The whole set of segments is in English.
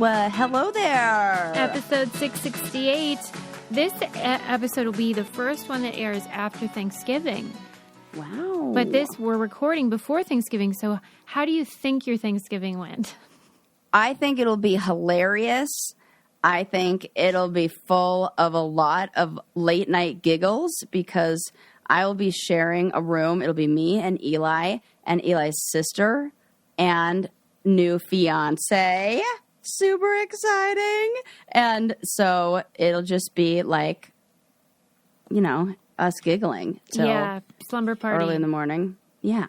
Hello there. Episode 668. This episode will be the first one that airs after Thanksgiving. Wow. But we're recording before Thanksgiving, so how do you think your Thanksgiving went? I think it'll be hilarious. I think it'll be full of a lot of late night giggles because I will be sharing a room. It'll be me and Eli's sister and new fiance. Super exciting. And so it'll just be like, us giggling till slumber party early in the morning. Yeah.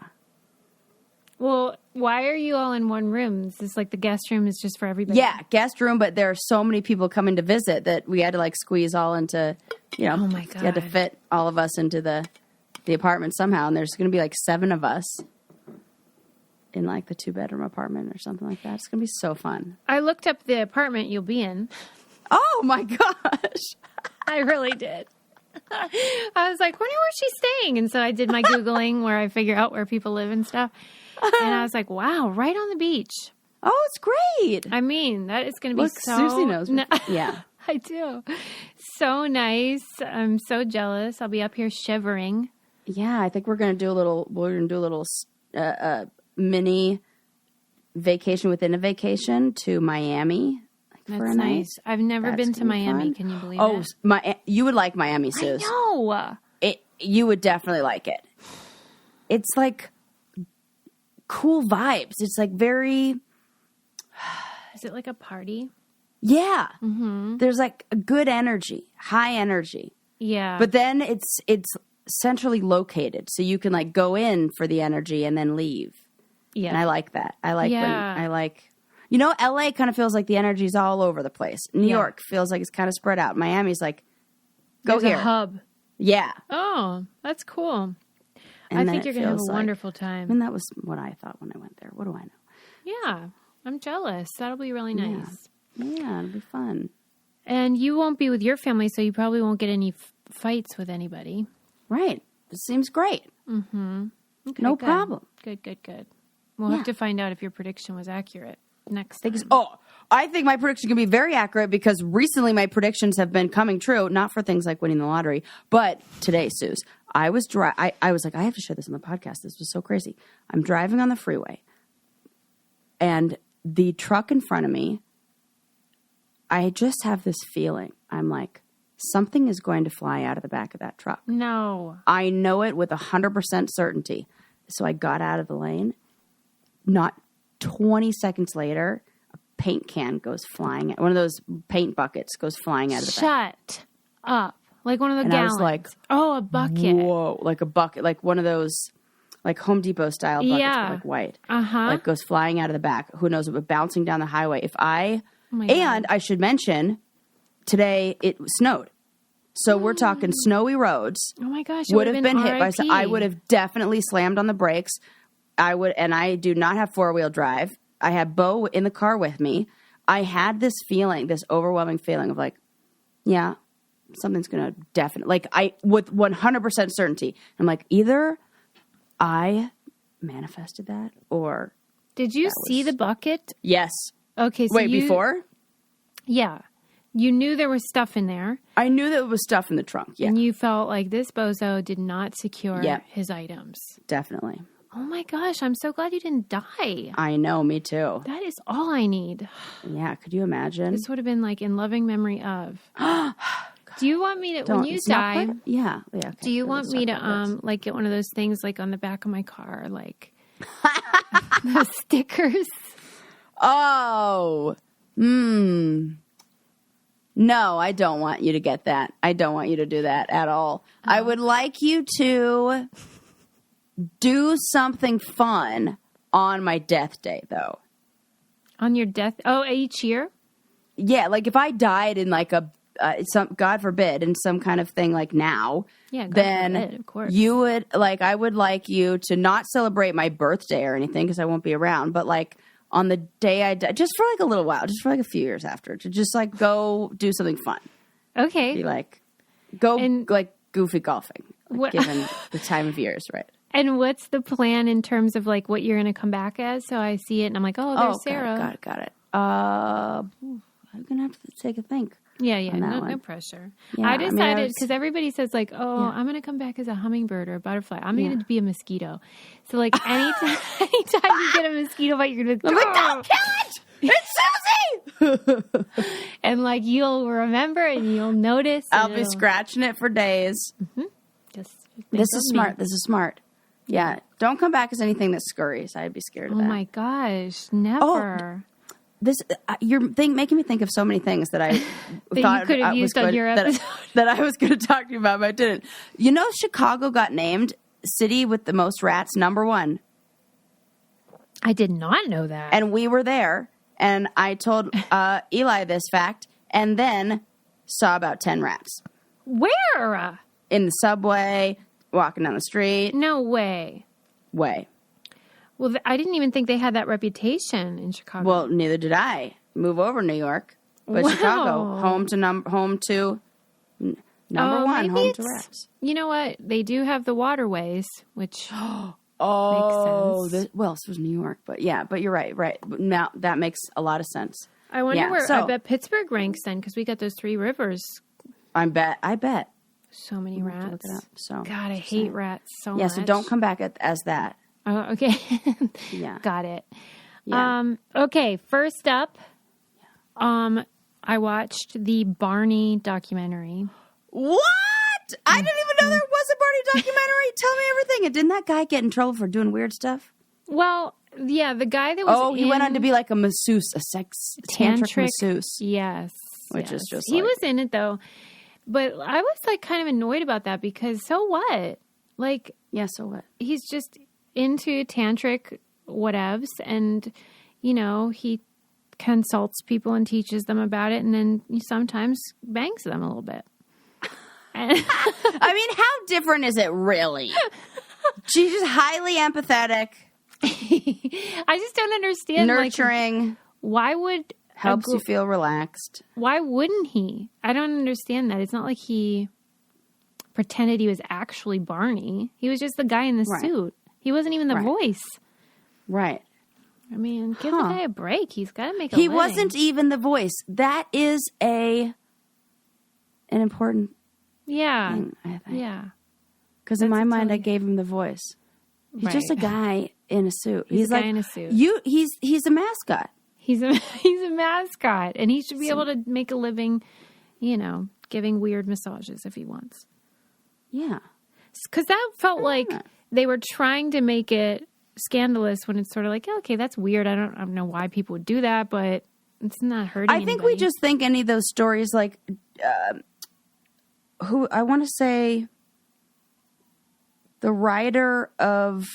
Well, why are you all in one room? Is this like the guest room is just for everybody? Yeah, guest room, but there are so many people coming to visit that we had to squeeze all into, Oh my God. You had to fit all of us into the apartment somehow. And there's going to be 7 of us in the 2-bedroom apartment or something like that. It's going to be so fun. I looked up the apartment you'll be in. Oh my gosh. I really did. I was like, wonder where she's staying. And so I did my Googling where I figure out where people live and stuff. And I was like, wow, right on the beach. Oh, it's great. I mean, that is going to be so... Susie knows. Yeah. I do. So nice. I'm so jealous. I'll be up here shivering. Yeah, I think we're going to do a little mini vacation within a vacation to Miami. That's nice. I've never been to Miami. Can you believe it? You would like Miami, Suze. I know. You would definitely like it. It's cool vibes. It's very... Is it like a party? Yeah. Mm-hmm. There's a good energy, high energy. Yeah. But then it's centrally located. So you can go in for the energy and then leave. Yeah. And I like that. LA kind of feels like the energy's all over the place. New York feels like it's kind of spread out. Miami's go There's here. A hub. Yeah. Oh, that's cool. And I think you're going to have a wonderful time. And that was what I thought when I went there. What do I know? Yeah. I'm jealous. That'll be really nice. Yeah, it'll be fun. And you won't be with your family, so you probably won't get any fights with anybody. Right. This seems great. Mm-hmm. Okay, no problem. Good. We'll have to find out if your prediction was accurate next time. I think my prediction can be very accurate because recently my predictions have been coming true, not for things like winning the lottery, but today, Suze, I was I was like, I have to share this on the podcast. This was so crazy. I'm driving on the freeway, and the truck in front of me, I just have this feeling. I'm like, something is going to fly out of the back of that truck. No. I know it with 100% certainty. So I got out of the lane. Not 20 seconds later, a paint can goes flying. One of those paint buckets goes flying out of the back. Shut up. Like one of the and gallons. I was like, oh, a bucket. Whoa. Like a bucket. Like one of those, Home Depot style buckets, but white. Uh-huh. Goes flying out of the back. Who knows? But bouncing down the highway. I should mention, today it snowed. So we're talking snowy roads. Oh my gosh. Would have been hit by. I would have definitely slammed on the brakes. I do not have 4-wheel drive. I had Bo in the car with me. I had this feeling, this overwhelming feeling of something's going to definitely, with 100% certainty. I'm like, either I manifested that or. Did you see the bucket? Yes. Okay. So before? Yeah. You knew there was stuff in there. I knew there was stuff in the trunk. Yeah. And you felt like this bozo did not secure his items. Definitely. Oh my gosh, I'm so glad you didn't die. I know, me too. That is all I need. Yeah, could you imagine? This would have been in loving memory of. Do you want me to, when you die, yeah. Okay, do you want me to get one of those things on the back of my car, those stickers? Oh, no, I don't want you to get that. I don't want you to do that at all. Oh. I would like you to do something fun on my death day, though. On your death? Oh, each year? Yeah, if I died in God forbid, in some kind of thing now, then forbid, of course. You would I would like you to not celebrate my birthday or anything because I won't be around, but on the day I die, just for a little while, just for a few years after, to just go do something fun. Okay. Be go goofy golfing, given the time of years, right? And what's the plan in terms of what you're going to come back as? So I see it and I'm like, oh, there's Sarah. Got it. I'm going to have to take a think. Yeah. on that No, one. no pressure. Yeah, I decided, was- because everybody says like, oh, Yeah. I'm going to come back as a hummingbird or a butterfly. I'm going Yeah. to be a mosquito. So like anytime you get a mosquito bite, you're going to I'm like, don't kill it! It's Susie! and like you'll remember and you'll notice. I'll and be it'll- scratching it for days. Just think This of is me. smart. This is smart. Yeah. Don't come back as anything that scurries. I'd be scared of Oh that. my gosh, never. This making me think of so many things that I thought you could have was used on good- your that- episode. that I was going to talk to you about, but I didn't. You know, Chicago got named city with the most rats, #1. I did not know that. And we were there, and I told Eli this fact, and then saw about 10 rats Where? in the subway, walking down the street. No way. Way. Well, I didn't even think they had that reputation in Chicago. Well, neither did I. Move over New York, but Wow. Chicago, home to number one, maybe home to it's- rats. You know what? They do have the waterways, which Oh, makes sense. this was New York, but yeah, but you're right. Now that makes a lot of sense. I wonder Yeah, where. so- I bet Pittsburgh ranks then because we got those 3 rivers. I bet. So many I'll have to rats. look it up. So God, I hate rats so yeah, much. so don't come back as that. Oh, okay. Yeah. Got it. Yeah. Okay, first up, I watched the Barney documentary. What? I didn't even know there was a Barney documentary. Tell me everything. And didn't that guy get in trouble for doing weird stuff? Well, yeah, the guy that was Oh, he went on to be like a masseuse, a tantric masseuse. Yes. Which is just he like- was in it though. But I was like kind of annoyed about that because so what? Like Yeah, so what? he's just into tantric whatevs and he consults people and teaches them about it and then he sometimes bangs them a little bit. I mean, how different is it really? She's just highly empathetic, I just don't understand. nurturing, Like, why would helps you feel relaxed. Why wouldn't he? I don't understand that. It's not like he pretended he was actually Barney. He was just the guy in the Right. suit. He wasn't even the Right. voice. Right. I mean, give the guy a break. He's got to make a He living. wasn't even the voice. That is an important Yeah. thing, I think. Yeah. Because in That's my mind, I totally- gave him the voice. He's Right. just a guy in a suit. He's a like guy in a suit. He's a mascot. He's a mascot, and he should be able to make a living, giving weird massages if he wants. Yeah. Because that felt like they were trying to make it scandalous when it's sort of like, okay, that's weird. I don't know why people would do that, but it's not hurting I think we anybody. just think any of those stories, like, who I want to say, the writer of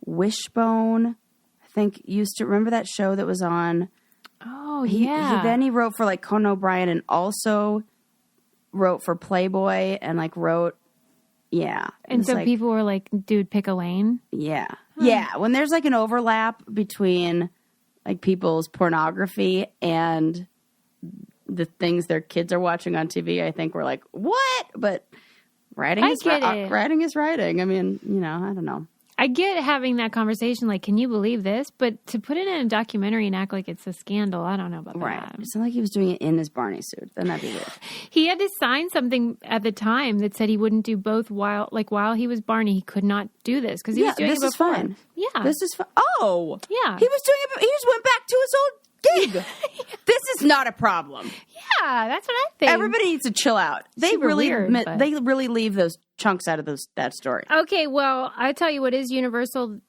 Wishbone, I think used to remember that show that was on. Oh, He wrote for like Conan O'Brien and also wrote for Playboy and like wrote, yeah. It And was so like, people were like, dude, pick a lane. yeah. Yeah. When there's like an overlap between like people's pornography and the things their kids are watching on TV, I think we're like, what? But writing I is get it. writing is writing. I mean, I don't know. I get having that conversation, like, can you believe this? But to put it in a documentary and act like it's a scandal, I don't know about Right. that. It's not like he was doing it in his Barney suit. Then that'd be weird. He had to sign something at the time that said he wouldn't do both while he was Barney. He could not do this because he was doing this it is before. fine. Yeah. This is fine. Oh. Yeah. He was doing it. He just went back to his old gig. This is not a problem. Yeah, that's what I think. Everybody needs to chill out. They Super really, weird, but- they really leave those chunks out of that story. Okay, well, I tell you what is universal.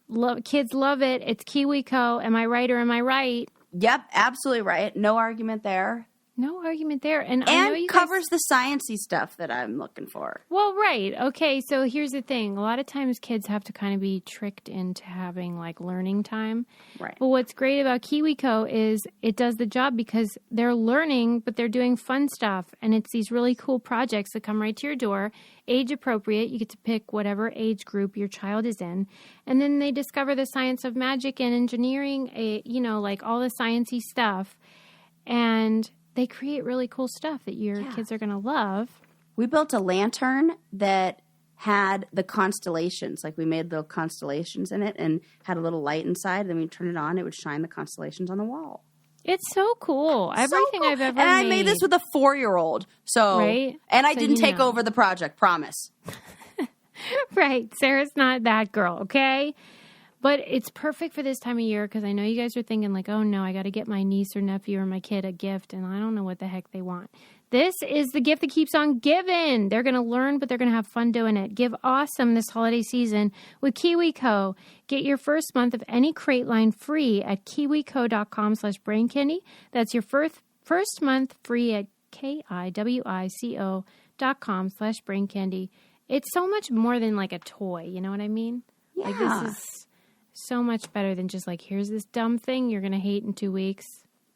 Kids love it. It's KiwiCo. Am I right or am I right? Yep, absolutely right. No argument there. No argument there. And I know you And guys- covers the sciencey stuff that I'm looking for. Well, right. Okay, so here's the thing. A lot of times kids have to kind of be tricked into having like learning time. Right. But what's great about KiwiCo is it does the job because they're learning, but they're doing fun stuff. And it's these really cool projects that come right to your door, age appropriate. You get to pick whatever age group your child is in. And then they discover the science of magic and engineering, like all the sciencey stuff. And they create really cool stuff that your kids are going to love. We built a lantern that had the constellations. Like we made the constellations in it and had a little light inside. Then we turn it on, it would shine the constellations on the wall. It's so cool. Everything cool. I've ever and made. I made this with a 4-year-old. So, Right? And I So didn't you take know. over the project, promise. Right. Sarah's not that girl, okay? But it's perfect for this time of year because I know you guys are thinking like, oh no, I got to get my niece or nephew or my kid a gift and I don't know what the heck they want. This is the gift that keeps on giving. They're going to learn, but they're going to have fun doing it. Give awesome this holiday season with KiwiCo. Get your first month of any crate line free at kiwico.com/braincandy. That's your first month free at kiwico.com/braincandy. It's so much more than like a toy. You know what I mean? Yeah. Like this is so much better than just like, here's this dumb thing you're going to hate in 2 weeks.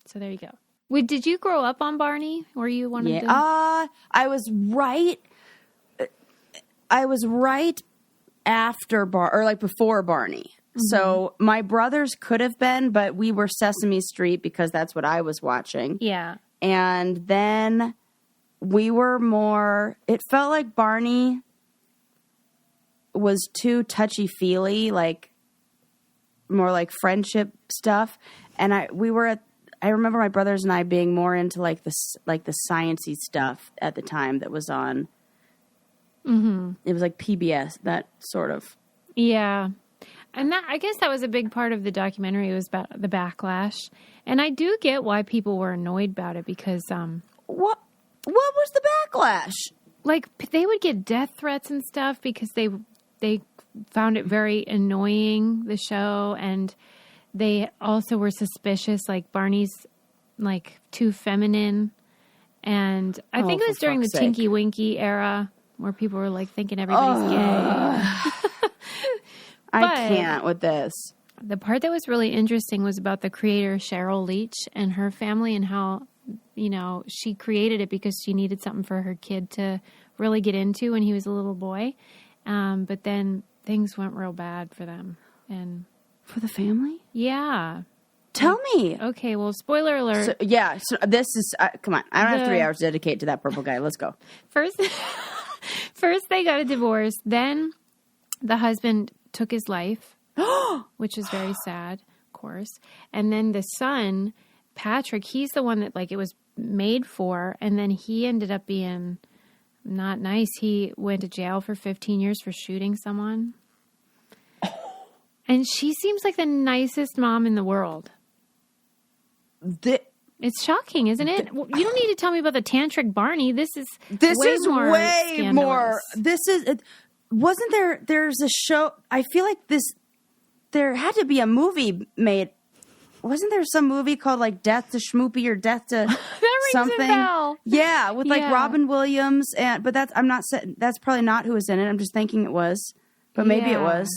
So there you go. Wait, did you grow up on Barney? Were you one of them? I was right after or like before Barney. So my brothers could have been, but we were Sesame Street because that's what I was watching. Yeah. And then we were more, it felt like Barney was too touchy-feely, like more like friendship stuff. And I remember my brothers and I being more into like the sciencey stuff at the time that was on. Mm-hmm. It was like PBS, that sort of. Yeah. And that, I guess that was a big part of the documentary, was about the backlash. And I do get why people were annoyed about it because What was the backlash? like they would get death threats and stuff because they found it very annoying, the show, and they also were suspicious like Barney's like too feminine. And I think it was during the Tinky Winky era where people were like thinking everybody's gay. I can't with this. The part that was really interesting was about the creator Cheryl Leach and her family and how, you know, she created it because she needed something for her kid to really get into when he was a little boy. But then things went real bad for them. And For the family? yeah. Tell me. Okay, well, spoiler alert. So this is, come on. I don't have 3 hours to dedicate to that purple guy. Let's go. First they got a divorce. Then the husband took his life, which is very sad, of course. And then the son, Patrick, he's the one that like it was made for. And then he ended up being not nice. He went to jail for 15 years for shooting someone. And she seems like the nicest mom in the world. It's shocking, isn't it? You don't need to tell me about the tantric Barney. This is way more. This is. Wasn't there? There's a show. I feel like this. There had to be a movie made. Wasn't there some movie called like Death to Schmoopy or Death to that rings something? A bell. Yeah, with like Robin Williams but I'm not saying that's probably not who was in it. I'm just thinking it was, but maybe it was.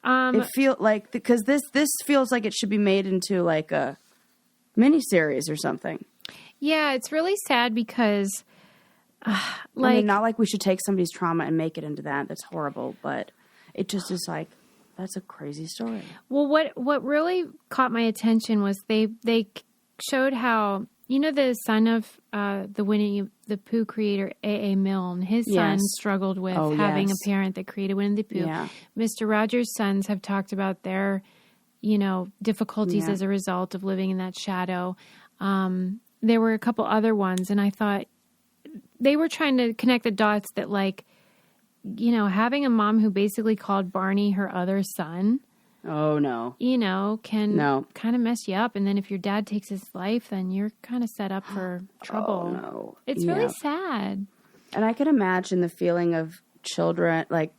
It feels like because this feels like it should be made into like a miniseries or something. Yeah, it's really sad because, I mean, not like we should take somebody's trauma and make it into that. That's horrible, but it just is like that's a crazy story. Well, what really caught my attention was they showed how, you know, the son of the Winnie the Pooh creator A.A. Milne, his son struggled with having a parent that created Winnie the Pooh. Yeah. Mr. Rogers' sons have talked about their, you know, difficulties as a result of living in that shadow. There were a couple other ones, and I thought they were trying to connect the dots that, like, you know, having a mom who basically called Barney her other son. Oh, no. You know, can kind of mess you up. And then if your dad takes his life, then you're kind of set up for trouble. Oh, no. It's really sad. And I can imagine the feeling of children, like,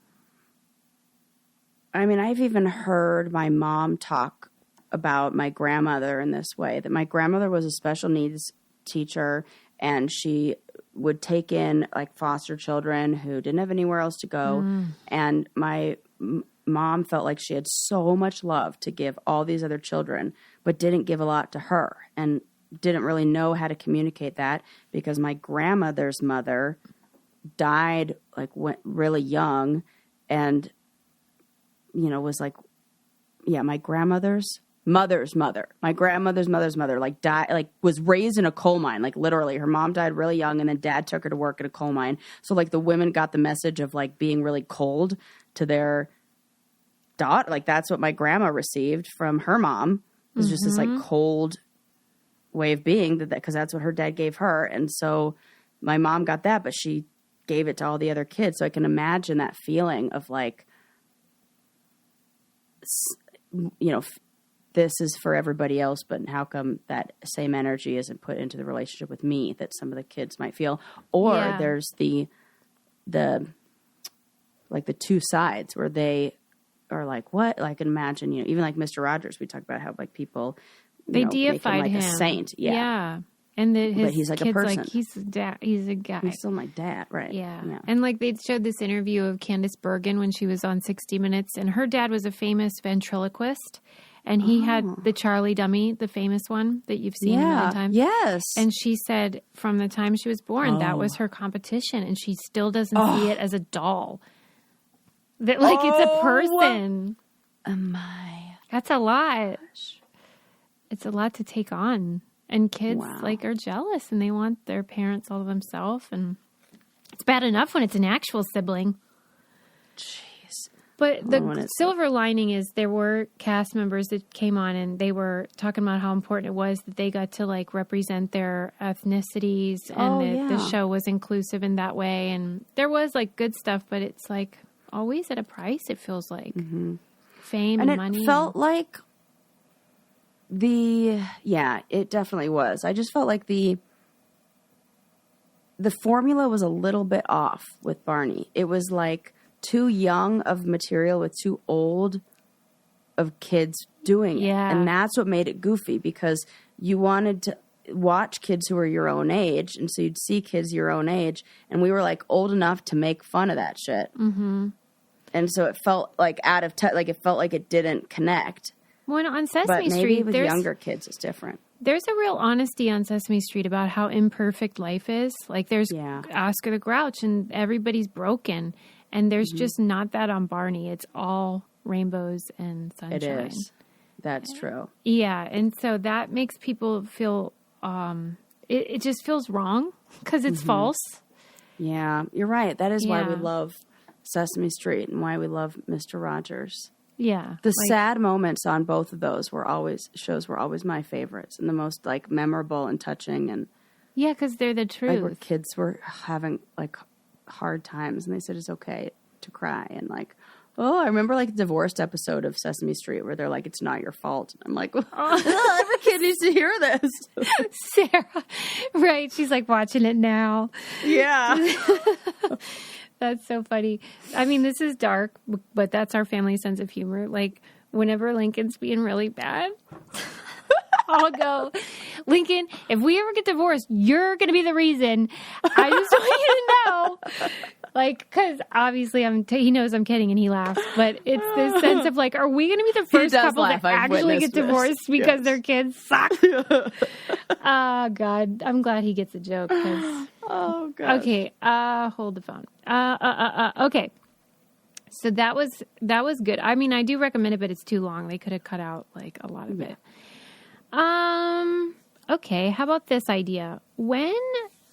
I mean, I've even heard my mom talk about my grandmother in this way, that my grandmother was a special needs teacher and she would take in like foster children who didn't have anywhere else to go. And my mom felt like she had so much love to give all these other children, but didn't give a lot to her and didn't really know how to communicate that because my grandmother's mother died like really young and, you know, was like, my grandmother's mother's mother, my grandmother's mother's mother, like died, like was raised in a coal mine, like literally her mom died really young and then dad took her to work at a coal mine. So like the women got the message of like being really cold to their daughter. Like that's what my grandma received from her mom. It was just this like cold way of being because that's what her dad gave her. And so my mom got that, but she gave it to all the other kids. So I can imagine that feeling of like, you know, this is for everybody else, but how come that same energy isn't put into the relationship with me that some of the kids might feel? Or there's the like the two sides where they are like, what? Like, imagine, you know, even like Mr. Rogers, we talked about how like people, they know, deified make him like him. a saint. Yeah. And but he's like a kids, person. like, he's a guy. He's still my dad, right? Yeah. And like they showed this interview of Candace Bergen when she was on 60 Minutes, and her dad was a famous ventriloquist, and he had the Charlie dummy, the famous one that you've seen a million times. Yes. And she said from the time she was born, that was her competition, and she still doesn't see it as a doll. That like it's a person. That's a lot. It's a lot to take on. And kids like are jealous and they want their parents all to themselves. And it's bad enough when it's an actual sibling. Jeez. But the silver lining is there were cast members that came on and they were talking about how important it was that they got to like represent their ethnicities and the show was inclusive in that way. And there was like good stuff, but it's like always at a price, it feels like. Fame and money. It felt like it definitely was. I just felt like the formula was a little bit off with Barney. It was like too young of material with too old of kids doing it. And that's what made it goofy because you wanted to watch kids who were your own age. And so you'd see kids your own age. And we were like old enough to make fun of that shit. And so it felt like out of touch. Like it felt like it didn't connect. Well, on Sesame but maybe Street, with younger kids, it's different. There's a real honesty on Sesame Street about how imperfect life is. Like there's Oscar the Grouch and everybody's broken. And there's just not that on Barney. It's all rainbows and sunshine. It is. That's true. Yeah. And so that makes people feel, it just feels wrong because it's false. Yeah, you're right. That is why we love Sesame Street and why we love Mr. Rogers. Yeah. The sad moments on both of those were always my favorites and the most like memorable and touching and because they're the truth. Like where kids were having like hard times and they said it's okay to cry and like, oh, I remember like a divorced episode of Sesame Street where they're like, it's not your fault. I'm like, every kid needs to hear this. Sarah, right? She's like watching it now. Yeah. That's so funny. I mean, this is dark, but that's our family sense of humor. Like, whenever Lincoln's being really bad, I'll go, Lincoln, if we ever get divorced, you're going to be the reason. I just want you to know. Like, because obviously he knows I'm kidding and he laughs. But it's this sense of like, are we going to be the first couple that actually get divorced because their kids suck? Oh, God. I'm glad he gets a joke. Oh, God. Okay. Hold the phone. Okay. So that was good. I mean, I do recommend it, but it's too long. They could have cut out like a lot of it. Okay. How about this idea? When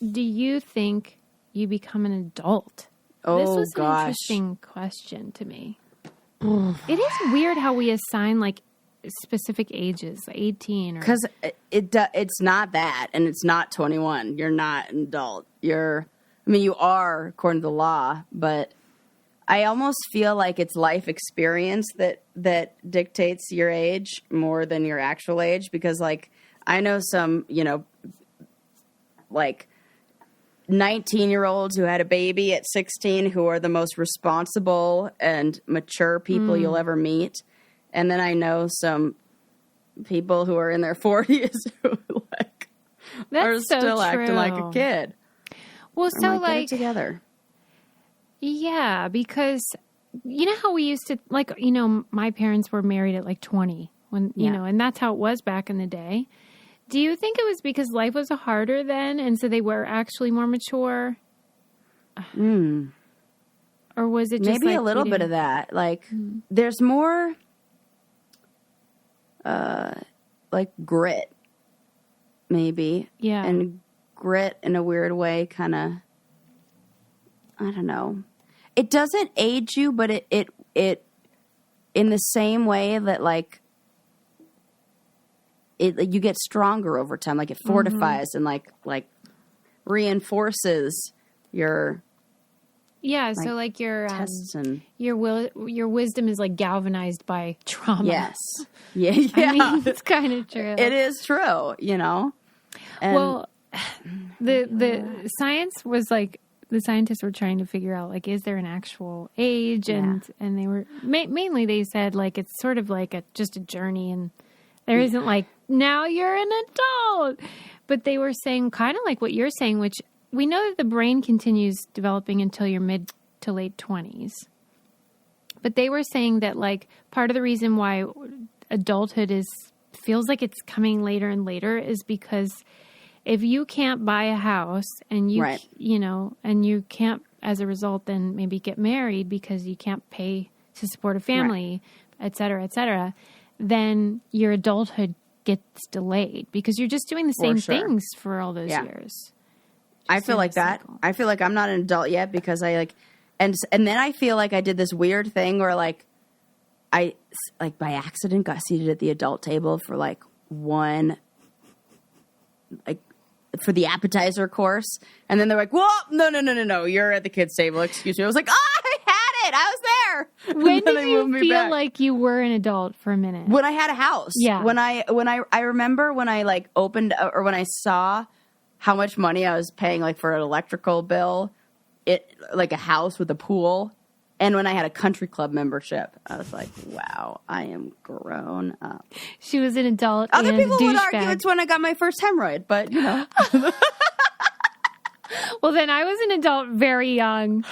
do you think you become an adult? This was an interesting question to me. It is weird how we assign like specific ages, 18 or... Because it's not that, and it's not 21. You're not an adult. You are, according to the law, but I almost feel like it's life experience that dictates your age more than your actual age, because, like, I know some, like, 19-year-olds who had a baby at 16 who are the most responsible and mature people you'll ever meet. And then I know some people who are in their 40s who are still acting like a kid. Well, so get it together. Yeah, because you know how we used to, like, my parents were married at like 20 when, and that's how it was back in the day. Do you think it was because life was harder then and so they were actually more mature? Or was it just maybe a little bit of that? Like, there's more... like grit, maybe. Yeah. And grit in a weird way kind of, I don't know. It doesn't age you, but it in the same way that like you get stronger over time. Like it fortifies and like reinforces your so like your tests and your wisdom is like galvanized by trauma. yes, yeah. I mean, it's kind of true. It is true, you know. And well, the science was like the scientists were trying to figure out like, is there an actual age? And they were mainly they said like it's sort of like just a journey, and there isn't like now you're an adult. But they were saying kind of like what you're saying, which we know that the brain continues developing until your mid to late 20s. But they were saying that like part of the reason why adulthood feels like it's coming later and later is because if you can't buy a house and and you can't, as a result, then maybe get married because you can't pay to support a family, et cetera, then your adulthood gets delayed because you're just doing the same things for all those years. I feel like that. Cycle. I feel like I'm not an adult yet because I like, and then I feel like I did this weird thing where like I like by accident got seated at the adult table for like for the appetizer course, and then they're like, "Well, no, you're at the kids' table." Excuse me. I was like, "Oh, I had it. I was there." When did you feel like you were an adult for a minute? When I had a house. Yeah. When I remember when I like opened or when I saw how much money I was paying like for an electrical bill, like a house with a pool, and when I had a country club membership, I was like, "Wow, I am grown up." She was an adult. Other and people a would argue douchebag. it's when I got my first hemorrhoid, but you know. Well, then I was an adult very young.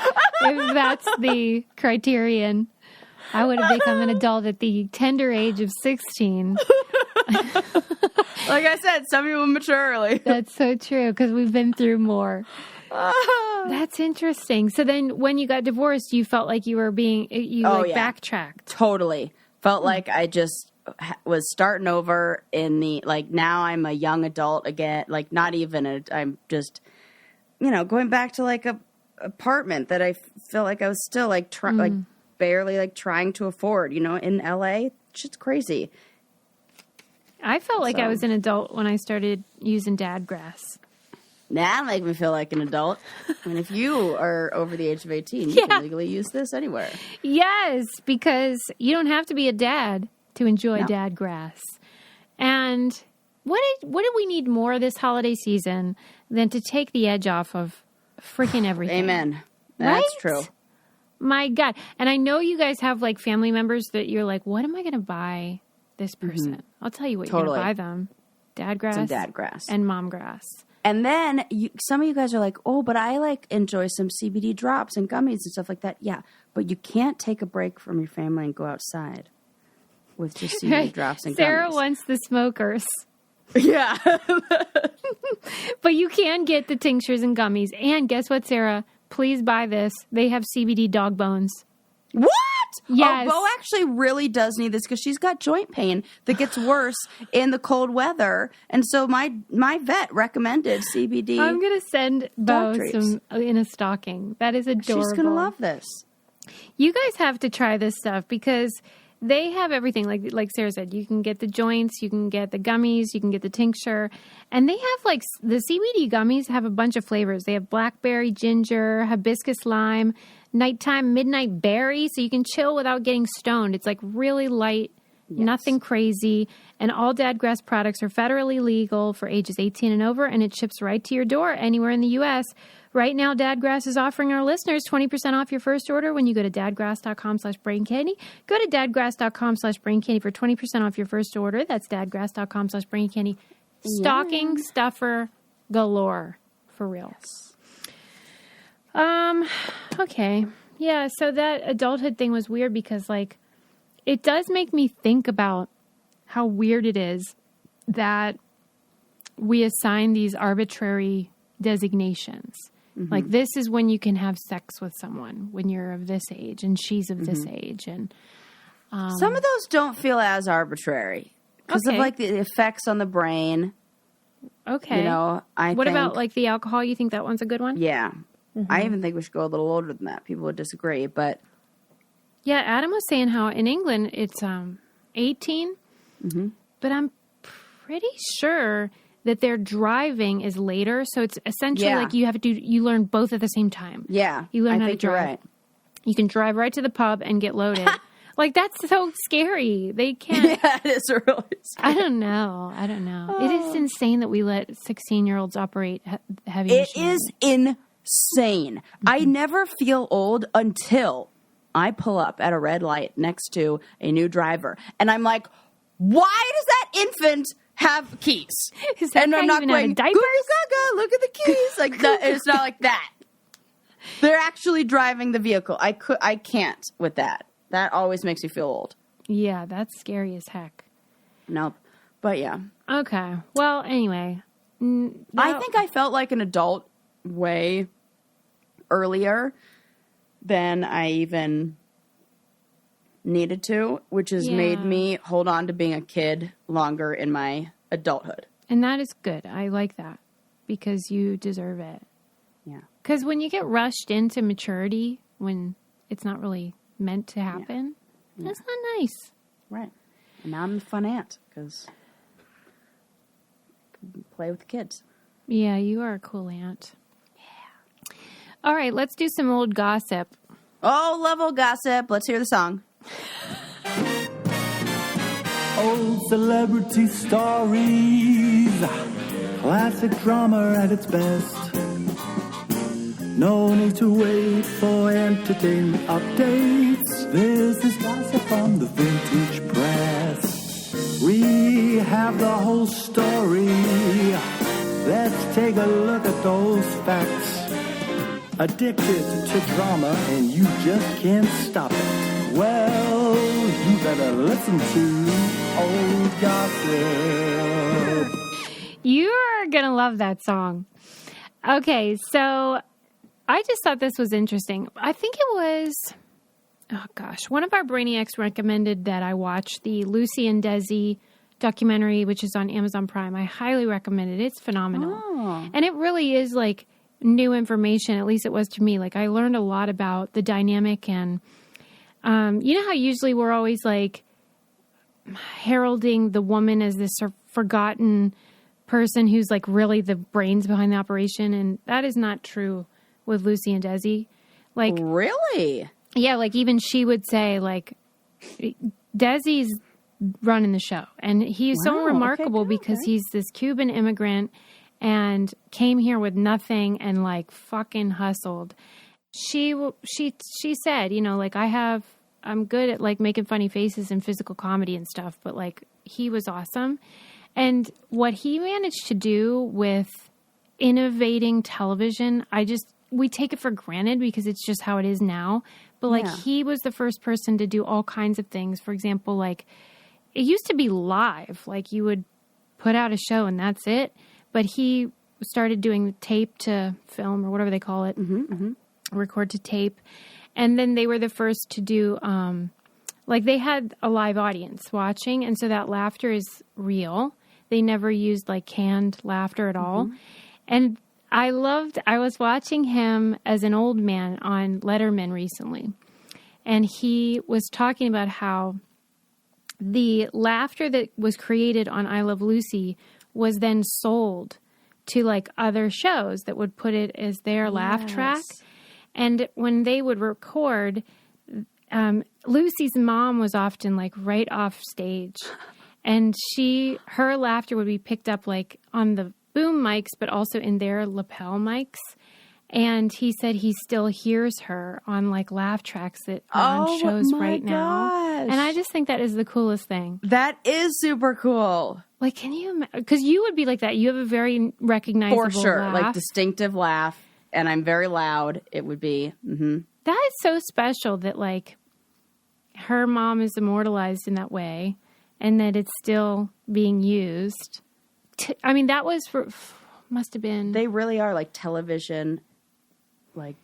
If that's the criterion, I would have become an adult at the tender age of 16. Like I said, some people mature early. That's so true because we've been through more. That's interesting. So then when you got divorced, you felt like you were backtracked. Totally. Felt like I just was starting over in the, like, now I'm a young adult again. Like, not even I'm just, going back to like a apartment that I feel like I was still like, like barely like trying to afford, in LA. Shit's crazy. I felt like I was an adult when I started using dad grass. That makes me feel like an adult. I mean, if you are over the age of 18, you can legally use this anywhere. Yes, because you don't have to be a dad to enjoy dad grass. And what do we need more this holiday season than to take the edge off of freaking everything? Amen. That's true. My God. And I know you guys have like family members that you're like, what am I going to buy this person? Mm-hmm. I'll tell you what you're going to buy them. Dad grass. Some dad grass. And mom grass. And then some of you guys are like, oh, but I like enjoy some CBD drops and gummies and stuff like that. Yeah, but you can't take a break from your family and go outside with just CBD drops and gummies. Sarah wants the smokers. Yeah. But you can get the tinctures and gummies. And guess what, Sarah? Please buy this. They have CBD dog bones. What? Yes. Oh, Bo actually really does need this because she's got joint pain that gets worse in the cold weather. And so my vet recommended CBD. I'm going to send Bo some in a stocking. That is adorable. She's going to love this. You guys have to try this stuff because they have everything. Like Sarah said, you can get the joints, you can get the gummies, you can get the tincture. And they have like the CBD gummies have a bunch of flavors. They have blackberry, ginger, hibiscus lime, nighttime midnight berry, so you can chill without getting stoned. It's like really light, nothing crazy. And all Dadgrass products are federally legal for ages 18 and over, and it ships right to your door anywhere in the U.S. Right now, Dadgrass is offering our listeners 20% off your first order when you go to dadgrass.com/braincandy. Go to dadgrass.com/braincandy for 20% off your first order. That's dadgrass.com/braincandy. Stocking stuffer galore. For real. Okay. Yeah, so that adulthood thing was weird because, like, it does make me think about how weird it is that we assign these arbitrary designations. Mm-hmm. Like, this is when you can have sex with someone, when you're of this age, and she's of this age. And some of those don't feel as arbitrary because of, like, the effects on the brain. Okay. You know, What about, like, the alcohol? You think that one's a good one? Yeah. Mm-hmm. I even think we should go a little older than that. People would disagree, but... Yeah, Adam was saying how in England it's 18, but I'm pretty sure that their driving is later. So it's essentially like you learn both at the same time. Yeah. You learn I how to think you're drive. right. You can drive right to the pub and get loaded. Like, that's so scary. They can't. Yeah, it is really scary. I don't know. It is insane that we let 16-year-olds operate heavy It machinery. is insane. I never feel old until I pull up at a red light next to a new driver. And I'm like, why does that infant have keys? Is that And I'm guy not even out going, of diapers? Gaga, look at the keys. Like that, it's not like that. They're actually driving the vehicle. I can't with that. That always makes me feel old. Yeah, that's scary as heck. Nope. But yeah. Okay. Well, anyway. I think I felt like an adult way earlier than I even needed to, which has made me hold on to being a kid longer in my adulthood. And that is good. I like that because you deserve it. Yeah. Because when you get rushed into maturity, when it's not really meant to happen, that's not nice. Right. And now I'm the fun aunt because I can play with the kids. Yeah, you are a cool aunt. Yeah. All right, let's do some old gossip. Oh, level gossip. Let's hear the song. Old celebrity stories, classic drama at its best. No need to wait for entertainment updates. This is gossip from the vintage press. We have the whole story. Let's take a look at those facts. Addicted to drama and you just can't stop it. Well, you better listen to Old Gossip. You're going to love that song. Okay, so I just thought this was interesting. I think it was, one of our Brainiacs recommended that I watch the Lucy and Desi documentary, which is on Amazon Prime. I highly recommend it. It's phenomenal. Oh. And it really is like new information, at least it was to me. Like I learned a lot about the dynamic and, you know how usually we're always like heralding the woman as this forgotten person who's like really the brains behind the operation. And that is not true with Lucy and Desi. Like, really? Yeah. Like even she would say like Desi's running the show and he's so remarkable because he's this Cuban immigrant and came here with nothing and like fucking hustled. She said, you know, like I'm good at like making funny faces and physical comedy and stuff, but like he was awesome. And what he managed to do with innovating television, we take it for granted because it's just how it is now. But like he was the first person to do all kinds of things. For example, like it used to be live, like you would put out a show and that's it. But he started doing tape to film or whatever they call it, record to tape. And then they were the first to do, like they had a live audience watching. And so that laughter is real. They never used like canned laughter at all. And I was watching him as an old man on Letterman recently. And he was talking about how the laughter that was created on I Love Lucy was then sold to like other shows that would put it as their laugh track. And when they would record, Lucy's mom was often like right off stage and her laughter would be picked up like on the boom mics, but also in their lapel mics. And he said he still hears her on like laugh tracks that are on shows right now. And I just think that is the coolest thing. That is super cool. Like, can you, because you would be like that. You have a very recognizable For sure. laugh. Like distinctive laugh. And I'm very loud. It would be. That is so special that like her mom is immortalized in that way and that it's still being used. I mean, that was must have been. They really are like television, like.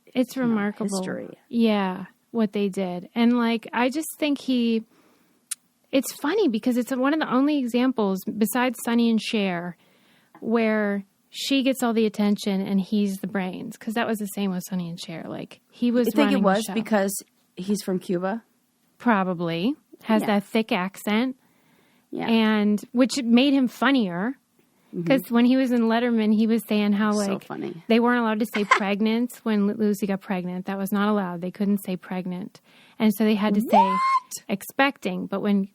It's remarkable. History. Yeah, what they did. And like, I just think it's funny because it's one of the only examples besides Sonny and Cher where she gets all the attention and he's the brains. Because that was the same with Sonny and Cher. Like he was. You think running it was the show. because he's from Cuba? Probably has that thick accent, Yeah. And which made him funnier. Because when he was in Letterman, he was saying how, So like, funny. they weren't allowed to say pregnant when Lucy got pregnant. That was not allowed. They couldn't say pregnant. And so they had to say expecting. But when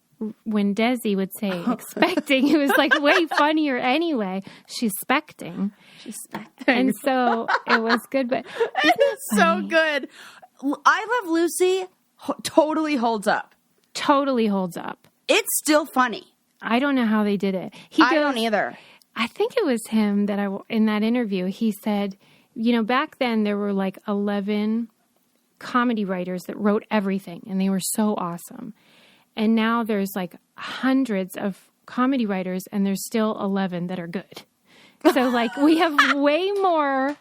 Desi would say expecting, it was, like, way funnier anyway. She's expecting. And so it was good. But It's so good. I Love Lucy totally holds up. totally holds up. It's still funny. I don't know how they did it. I don't either. I think it was him that in that interview, he said, you know, back then there were like 11 comedy writers that wrote everything and they were so awesome. And now there's like hundreds of comedy writers and there's still 11 that are good. So like we have way more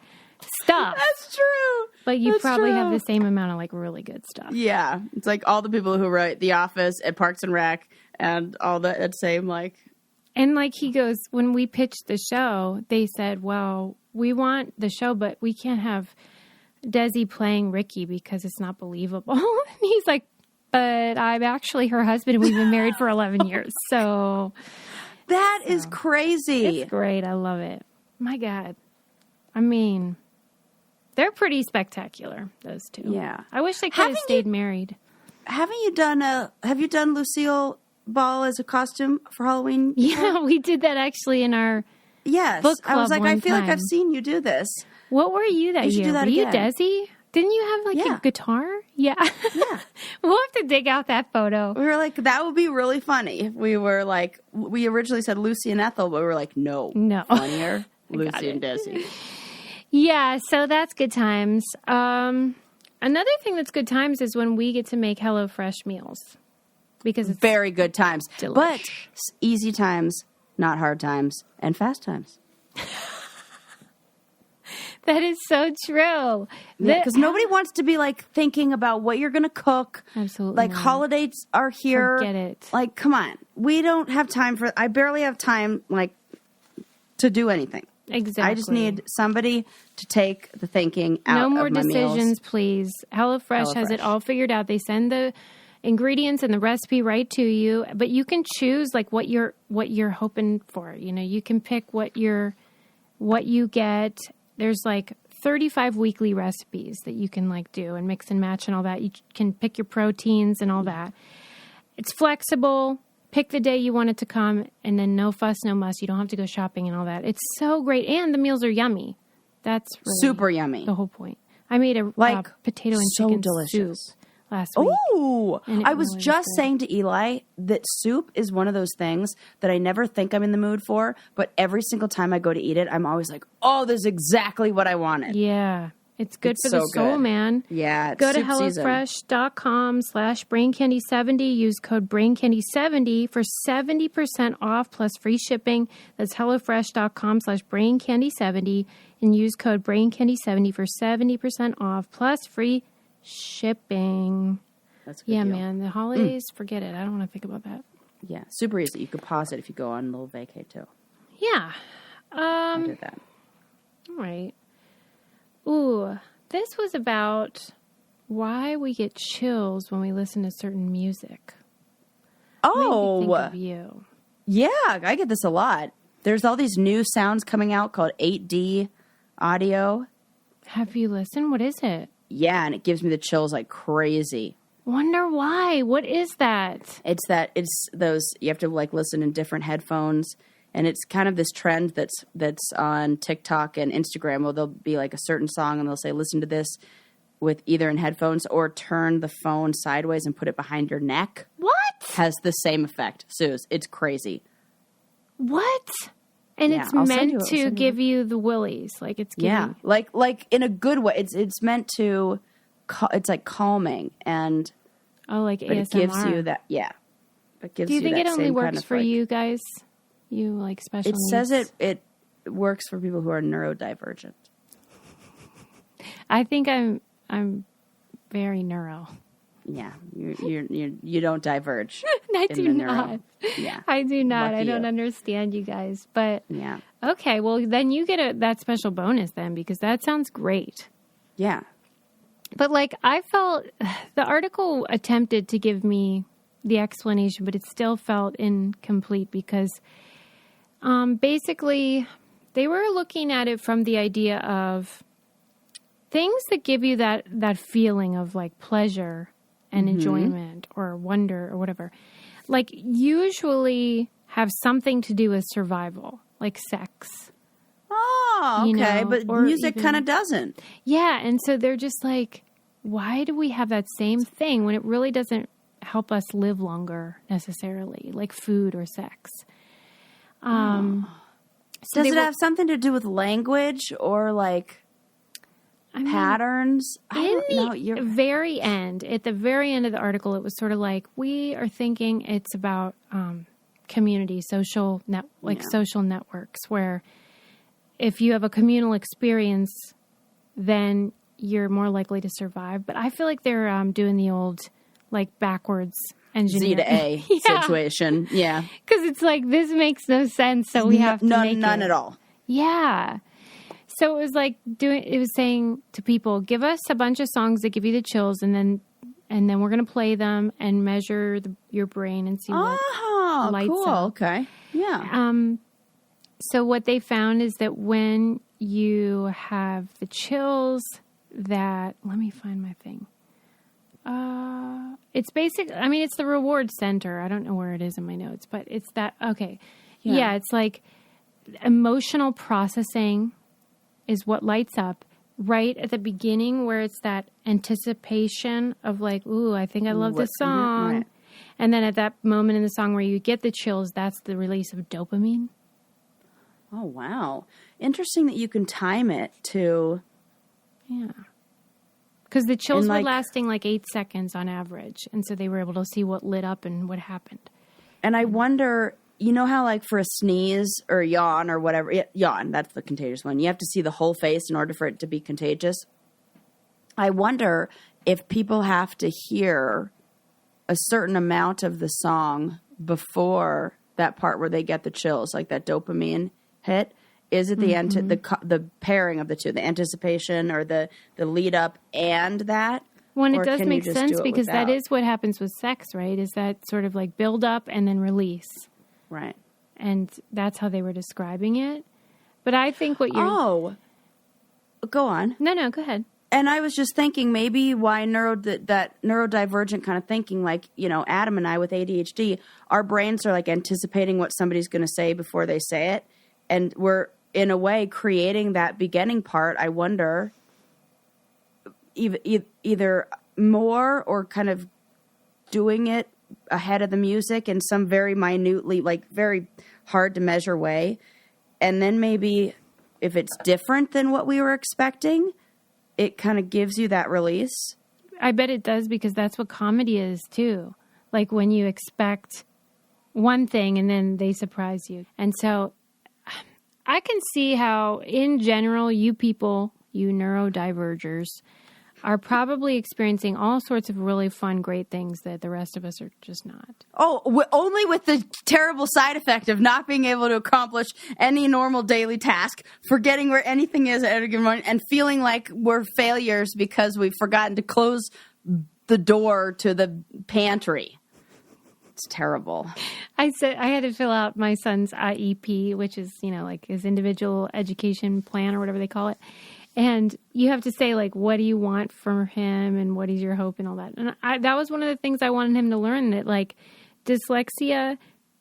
stuff. That's true. But you That's probably have true. the same amount of like really good stuff. Yeah. It's like all the people who write The Office and Parks and Rec and all that same like. And like he goes, when we pitched the show, they said, well, we want the show, but we can't have Desi playing Ricky because it's not believable. And he's like, but I'm actually her husband and we've been married for 11 years. So That is crazy. it's great. I love it. My God. I mean, they're pretty spectacular, those two. Yeah. I wish they could have Haven't stayed married. Have you done Lucille Ball as a costume for Halloween? Yeah, we did that actually in our... Yes. Book I was club like, I one feel like time. I've seen you do this. What were you that You should year? do that Were you again. Desi? Didn't you have like Yeah. a guitar? Yeah. Yeah. We'll have to dig out that photo. We were like, that would be really funny if we were like, we originally said Lucy and Ethel, but we were like, no. No. Funnier, got Lucy it. and Desi. Yeah, so that's good times. Another thing that's good times is when we get to make HelloFresh meals. Because it's Very good times. Delish. But easy times, not hard times, and fast times. that is so true. Because nobody wants to be like thinking about what you're going to cook. Absolutely Like not. holidays are here. Forget it. Like, come on. We don't have time for, I barely have time, like, to do anything. Exactly. I just need somebody to take the thinking out No more of my meals. decisions, please. HelloFresh has it HelloFresh. all figured out. They send the ingredients and the recipe right to you, but you can choose like what you're hoping for. You know, you can pick what you get. There's like 35 weekly recipes that you can like do and mix and match and all that. You can pick your proteins and all that. It's flexible. Pick the day you want it to come, and then no fuss, no muss. You don't have to go shopping and all that. It's so great, and the meals are yummy. That's really Super yummy. the whole point. I made a Like, potato and so chicken delicious. soup last week. Ooh, And it I was really was just good. saying to Eli that soup is one of those things that I never think I'm in the mood for, but every single time I go to eat it, I'm always like, oh, this is exactly what I wanted. Yeah, it's good It's for the so soul, good. man. Yeah, it's Go to soup season. HelloFresh.com/BrainCandy70. Use code BrainCandy70 for 70% off plus free shipping. That's HelloFresh.com/BrainCandy70 and use code BrainCandy70 for 70% off plus free shipping. That's a good Yeah, deal. man. The holidays, forget it. I don't want to think about that. Yeah, super easy. You could pause it if you go on a little vacay too. Yeah. I did that. All right. Ooh, this was about why we get chills when we listen to certain music. Made me think of you. Yeah, I get this a lot. There's all these new sounds coming out called 8D audio. Have you listened? What is it? Yeah, and it gives me the chills like crazy. Wonder why. What is that? It's those, you have to like listen in different headphones, and it's kind of this trend that's on TikTok and Instagram where there'll be like a certain song and they'll say listen to this with either in headphones or turn the phone sideways and put it behind your neck. What? Has the same effect. Suze, it's crazy. What? And Yeah, it's I'll send meant you it. I'll to send you give you the willies. Like it's giving Yeah, like in a good way. It's meant to it's like calming, and like but ASMR. it gives you that It gives Do you think that it only same works kind of, for like- you guys? You like special It needs? says it works for people who are neurodivergent. I think I'm very neuro. Yeah, you don't diverge. I in do the neuro. not. Yeah, I do not. I Lucky don't you. understand you guys. But yeah, okay, well then you get that special bonus then because that sounds great. yeah. But like I felt the article attempted to give me the explanation, but it still felt incomplete because basically they were looking at it from the idea of things that give you that feeling of like pleasure and enjoyment or wonder or whatever, like usually have something to do with survival, like sex. Oh, okay. But music kind of doesn't. Yeah. And so they're just like, why do we have that same thing when it really doesn't help us live longer necessarily, like food or sex? So does it have something to do with language or like patterns? I don't know. At the very end of the article, it was sort of like, we are thinking it's about community, social networks, where if you have a communal experience, then you're more likely to survive. But I feel like they're doing the old like backwards engineering. Z to A situation. Yeah. Because it's like, this makes no sense, so we have to make none it. at all. Yeah. So it was like it was saying to people, give us a bunch of songs that give you the chills, and then we're going to play them and measure your brain and see what lights cool. up. Okay. Yeah. So what they found is that when you have the chills, let me find my thing. It's it's the reward center. I don't know where it is in my notes, but it's that. Okay. Yeah, it's like emotional processing is what lights up right at the beginning, where it's that anticipation of like, ooh, I think I love this song. Right. And then at that moment in the song where you get the chills, that's the release of dopamine. Oh, wow. Interesting that you can time it to... Yeah. Because the chills were lasting like 8 seconds on average. And so they were able to see what lit up and what happened. And I wonder, you know how like for a sneeze or a yawn or whatever, yawn, that's the contagious one. You have to see the whole face in order for it to be contagious. I wonder if people have to hear a certain amount of the song before that part where they get the chills, like that dopamine hit. Is it the pairing of the two, the anticipation or the lead up and that? Well, it does make sense because that is what happens with sex, right? Is that sort of like build up and then release. Right. And that's how they were describing it. But I think what you're... Oh. Go on. No, go ahead. And I was just thinking maybe why that neurodivergent kind of thinking, like, you know, Adam and I with ADHD, our brains are like anticipating what somebody's going to say before they say it. And we're, in a way, creating that beginning part. I wonder, either more or kind of doing it ahead of the music in some very minutely, like very hard to measure way. And then maybe if it's different than what we were expecting, it kind of gives you that release. I bet it does, because that's what comedy is too. Like when you expect one thing and then they surprise you. And so I can see how, in general, you people, you neurodivergers, are probably experiencing all sorts of really fun, great things that the rest of us are just not. Oh, only with the terrible side effect of not being able to accomplish any normal daily task, forgetting where anything is at a given moment, and feeling like we're failures because we've forgotten to close the door to the pantry. It's terrible. I had to fill out my son's IEP, which is, you know, like his individual education plan or whatever they call it. And you have to say, like, what do you want from him and what is your hope and all that. And that was one of the things I wanted him to learn, that, like, dyslexia,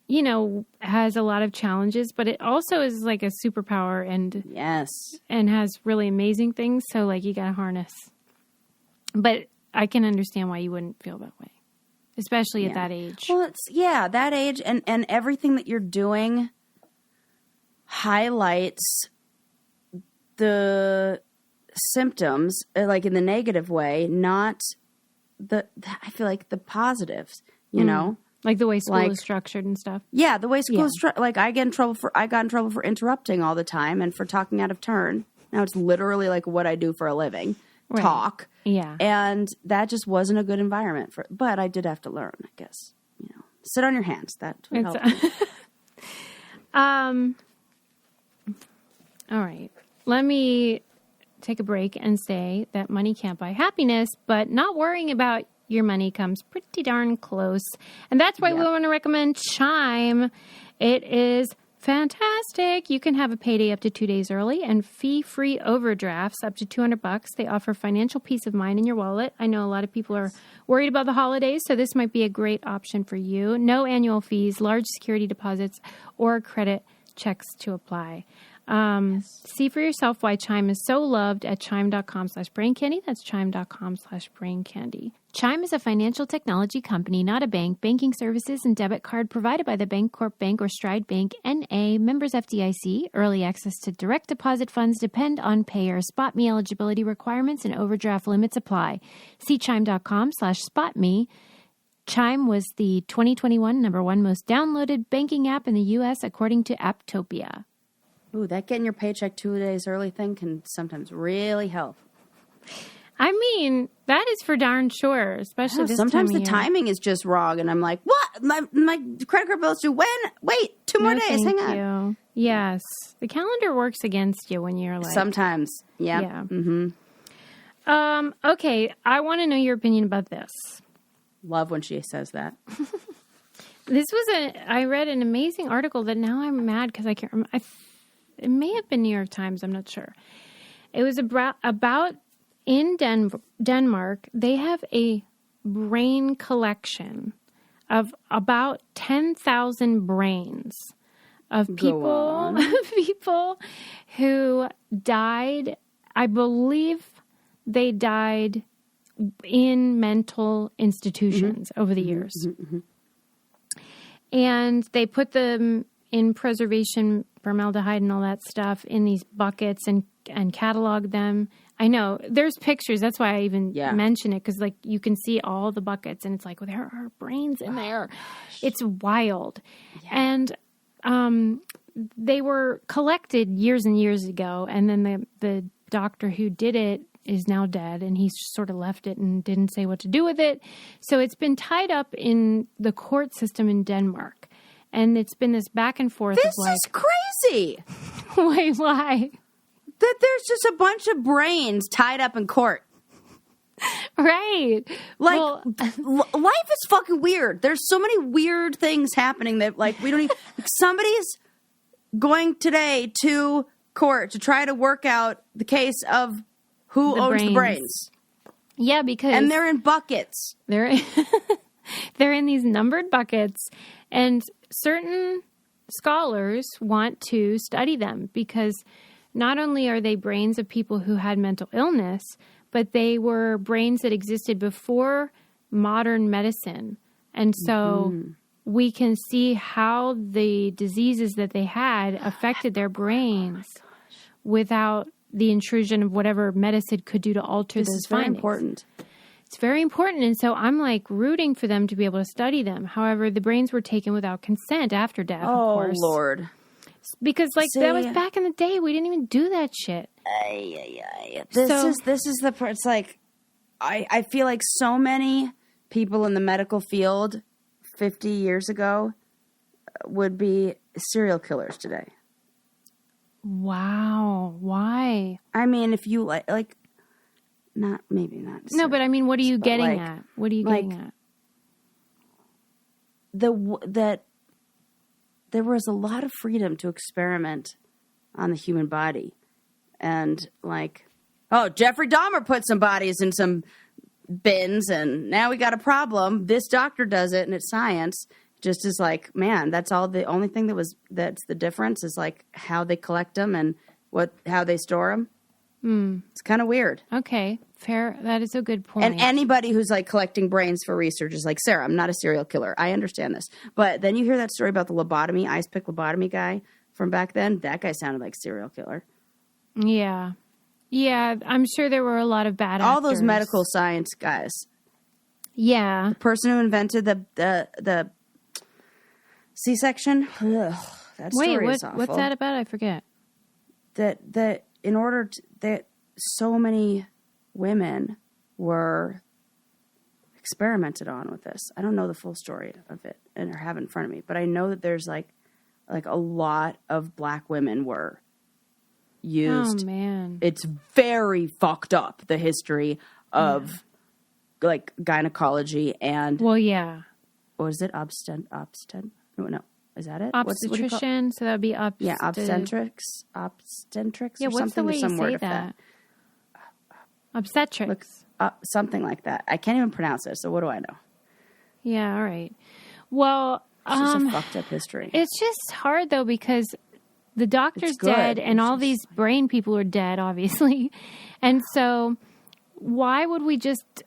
you know, has a lot of challenges, but it also is like a superpower and yes, and has really amazing things. So, like, you got to harness. But I can understand why you wouldn't feel that way, especially at that age. Well, that age and everything that you're doing highlights the symptoms, like in the negative way, not I feel like the positives, you know? Like the way school is structured and stuff. Yeah, the way school is structured. Like I got in trouble for interrupting all the time and for talking out of turn. Now it's literally like what I do for a living. Right. Talk. Yeah. And that just wasn't a good environment but I did have to learn, I guess. You know. Sit on your hands. That would help. All right. Let me take a break and say that money can't buy happiness, but not worrying about your money comes pretty darn close. And that's why we want to recommend Chime. It is fantastic. You can have a payday up to 2 days early and fee-free overdrafts up to $200. They offer financial peace of mind in your wallet. I know a lot of people are worried about the holidays, so this might be a great option for you. No annual fees, large security deposits, or credit checks to apply. See for yourself why Chime is so loved at chime.com/braincandy. That's chime.com/braincandy. Chime is a financial technology company, not a bank. Banking services and debit card provided by the Bancorp Bank or Stride Bank, N.A., members FDIC. Early access to direct deposit funds depend on payer. SpotMe eligibility requirements and overdraft limits apply. See chime.com/spotme. Chime was the 2021 #1 most downloaded banking app in the U.S. according to Apptopia. Ooh, that getting your paycheck 2 days early thing can sometimes really help. I mean, that is for darn sure, especially this sometimes time the of year. timing is just wrong, and I'm like, what? My credit card bill's due when? Wait, 2 more days. Thank Hang on. you. Yes. The calendar works against you when you're like... Sometimes. Yep. Yeah. Mm-hmm. Okay, I want to know your opinion about this. Love when she says that. I read an amazing article that now I'm mad because I can't remember. It may have been New York Times. I'm not sure. It was about in Denmark, they have a brain collection of about 10,000 brains of people who died. I believe they died in mental institutions over the years. And they put them in preservation, formaldehyde and all that stuff in these buckets and catalog them. I know there's pictures. That's why I even mention it. Cause like you can see all the buckets and it's like, well, there are brains in there. It's wild. Yeah. And, they were collected years and years ago. And then the doctor who did it is now dead and he sort of left it and didn't say what to do with it. So it's been tied up in the court system in Denmark. And it's been this back and forth. This is crazy. Wait, why? That there's just a bunch of brains tied up in court. Right. Like, life is fucking weird. There's so many weird things happening that, like, we don't even... Somebody's going today to court to try to work out the case of who owns the brains. Yeah, because... And they're in buckets. They're in these numbered buckets, and certain scholars want to study them because not only are they brains of people who had mental illness, but they were brains that existed before modern medicine. And so we can see how the diseases that they had affected their brains without the intrusion of whatever medicine could do to alter those findings. This is very important. It's very important. And so I'm like rooting for them to be able to study them. However, the brains were taken without consent after death, of course. Oh, Lord. Because that was back in the day. We didn't even do that shit. This is the part. It's like, I feel like so many people in the medical field 50 years ago would be serial killers today. Wow. Why? I mean, if you like not, maybe not. No, but I mean, what are you getting at? What are you getting at? That there was a lot of freedom to experiment on the human body. And like, oh, Jeffrey Dahmer put some bodies in some bins and now we got a problem. This doctor does it and it's science. Just as like, man, that's all. The only thing that's the difference is like how they collect them and how they store them. It's kind of weird. Okay, fair. That is a good point. And anybody who's like collecting brains for research is like, Sarah, I'm not a serial killer. I understand this. But then you hear that story about the lobotomy, ice pick lobotomy guy from back then. That guy sounded like serial killer. Yeah. Yeah, I'm sure there were a lot of bad All actors. those medical science guys. Yeah. The person who invented the C-section. Ugh, that story is awful. What's that about? I forget. That in order that so many women were experimented on with this. I don't know the full story of it and I have it in front of me, but I know that there's like a lot of black women were used. Oh man. It's very fucked up, the history of like gynecology and Well, yeah. what is it? No. Is that it? Obstetrician, so that would be obstetrics Yeah, or what's something. the way There's you some say word of that? Obstetrics. Looks something like that. I can't even pronounce it, so what do I know? Yeah, all right. Well, It's just a fucked up history. it's just hard, though, because the doctor's It's good. dead and It's all just these brain people are dead, obviously. And so why would we just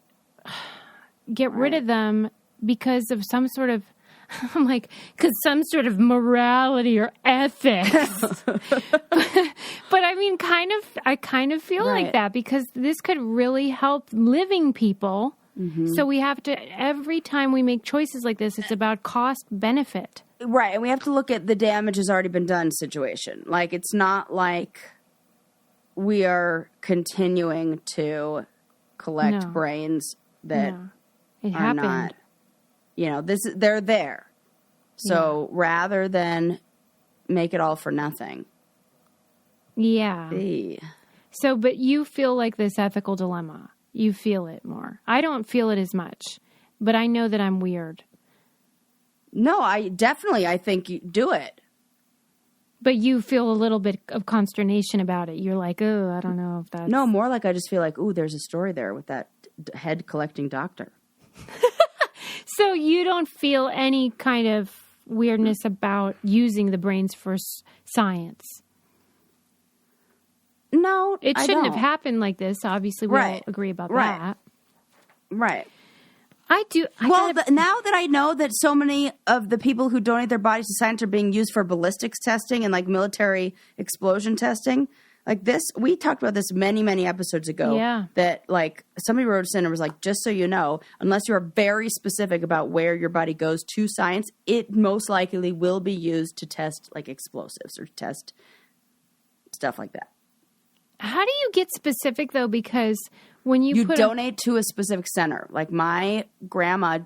get rid of them because of some sort of, I'm like, because some sort of morality or ethics. But I mean, I kind of feel like that because this could really help living people. Mm-hmm. So we have to, every time we make choices like this, it's about cost benefit. Right, and we have to look at the damage has already been done situation. Like, it's not like we are continuing to collect brains that It are happened. not, they're there. So rather than make it all for nothing. Yeah. So, but you feel like this ethical dilemma. You feel it more. I don't feel it as much, but I know that I'm weird. No, I think you do it. But you feel a little bit of consternation about it. You're like, oh, I don't know if that's... No, more like I just feel like, ooh, there's a story there with that head collecting doctor. So you don't feel any kind of weirdness about using the brains for science? No, it shouldn't have happened like this. Obviously, we all agree about that. Right. I do. Now that I know that so many of the people who donate their bodies to science are being used for ballistics testing and like military explosion testing, like this, we talked about this many, many episodes ago. Yeah. That like somebody wrote us in and was like, just so you know, unless you are very specific about where your body goes to science, it most likely will be used to test like explosives or test stuff like that. How do you get specific though? Because when you donate to a specific center, like my grandma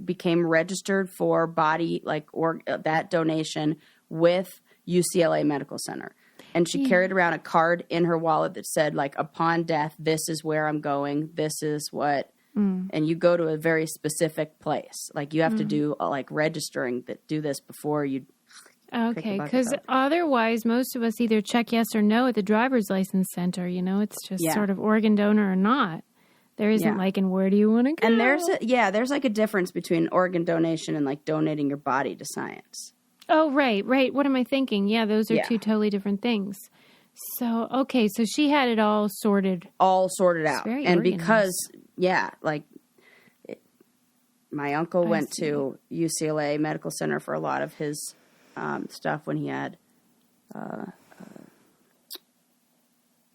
became registered for body that donation with UCLA Medical Center, and she carried around a card in her wallet that said like, upon death, this is where I'm going. This is what, and you go to a very specific place. Like you have to do like registering do this before you. Okay, because otherwise most of us either check yes or no at the driver's license center. It's just sort of organ donor or not. There isn't like, and where do you want to go? And there's like a difference between organ donation and like donating your body to science. Oh, right. What am I thinking? Yeah, those are two totally different things. So, okay, so she had it all sorted. All sorted out. Very and organized. because, my uncle went to UCLA Medical Center for a lot of his stuff when he had,